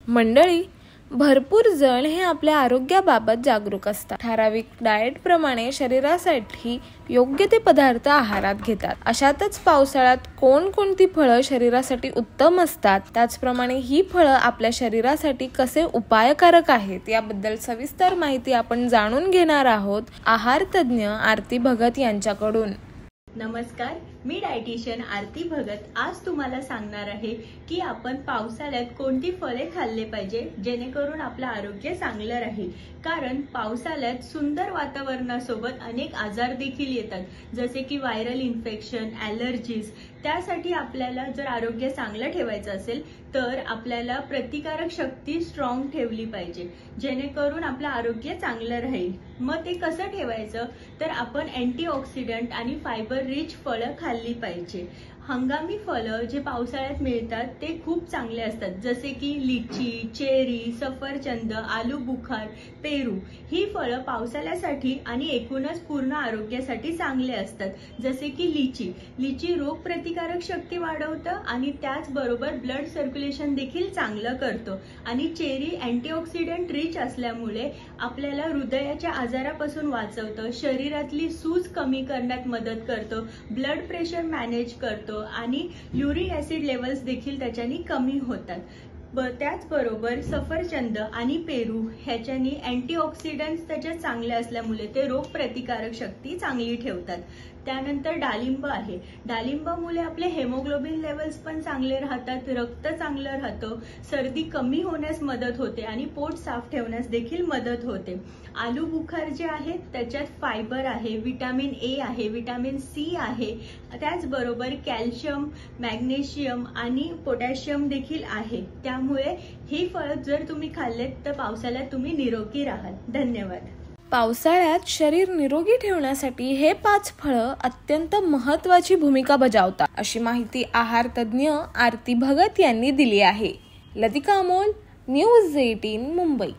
मंडळी, भरपूर जण हे आपल्या आरोग्याबाबत जागरूक असतात. ठराविक डाएट प्रमाणे शरीरासाठी योग्य ते पदार्थ आहारात घेतात. अशातच पावसाळ्यात कोणकोणती फळं शरीरासाठी उत्तम असतात, त्याचप्रमाणे ही फळं आपल्या शरीरासाठी कसे उपायकारक आहेत याबद्दल सविस्तर माहिती आपण जाणून घेणार आहोत आहार तज्ज्ञ आरती भगत यांच्याकडून. नमस्कार, मी डायटिशियन आरती भगत. आज तुम्हाला सांगणार आहे की आपण पावसाळ्यात कोणती फळे खाल्ले पाहिजे जेणेकरून आपलं आरोग्य चांगलं राहील. कारण पावसाळ्यात सुंदर वातावरणासोबत अनेक आजार देखील येतात, जसे की व्हायरल इन्फेक्शन, ॲलर्जीज. त्यासाठी आपल्याला जर आरोग्य चांगलं ठेवायचं असेल तर आपल्याला प्रतिकारक शक्ती स्ट्रॉंग ठेवली पाहिजे, जेणेकरून आपलं आरोग्य चांगलं राहील. मग ते कसं ठेवायचं, तर आपण अँटीऑक्सिडंट आणि फायबर रिच फळं खाल्ली पाहिजे. हंगामी फळं जे पावसाळ्यात मिळतात ते खूप चांगले असतात, जसे की लिची, चेरी, सफरचंद, आलू बुखार, पेरू. ही फळं पावसाळ्यासाठी आणि एकूणच पूर्ण आरोग्यासाठी चांगले असतात. जसे की लिची रोग प्रतिकारक शक्ती वाढवतं आणि त्याचबरोबर ब्लड सर्क्युलेशन देखील चांगलं करतो. आणि चेरी अँटीऑक्सिडंट रिच असल्यामुळे आपल्याला हृदयाच्या आजारापासून वाचवतं, शरीरातली सूज कमी करण्यात मदत करतो, ब्लड प्रेशर मॅनेज करतो आणि युरिक ऍसिड लेवल्स देखील त्याच्यानी कमी होतात. त्याचबरोबर सफरचंद आणि पेरू ह्याच्यानी अँटीऑक्सिडंट्स त्याच्यात चांगले असल्यामुळे ते रोग प्रतिकारक शक्ती चांगली ठेवतात. त्यानंतर डाळिंब आहे. डाळिंबामुळे आपले हेमोग्लोबिन लेवल्स पण चांगले राहतात, रक्त चांगलं राहतं, सर्दी कमी होण्यास मदत होते आणि पोट साफ ठेवण्यास देखील मदत होते. आलू बुखार जे आहे त्याच्यात फायबर आहे, विटामिन ए आहे, विटामिन सी आहे, त्याचबरोबर कॅल्शियम, मॅग्नेशियम आणि पोटॅशियम देखील आहे. त्यामुळे ही फळं जर तुम्ही खाल्लेत तर पावसाळ्यात तुम्ही निरोगी राहाल. धन्यवाद. पावसाळ्यात शरीर निरोगी ठेवण्यासाठी हे 5 फळं अत्यंत महत्त्वाची भूमिका बजावतात, अशी माहिती आहार तज्ज्ञ आरती भगत यांनी दिली आहे. लतिका अमोल, न्यूज 18 मुंबई.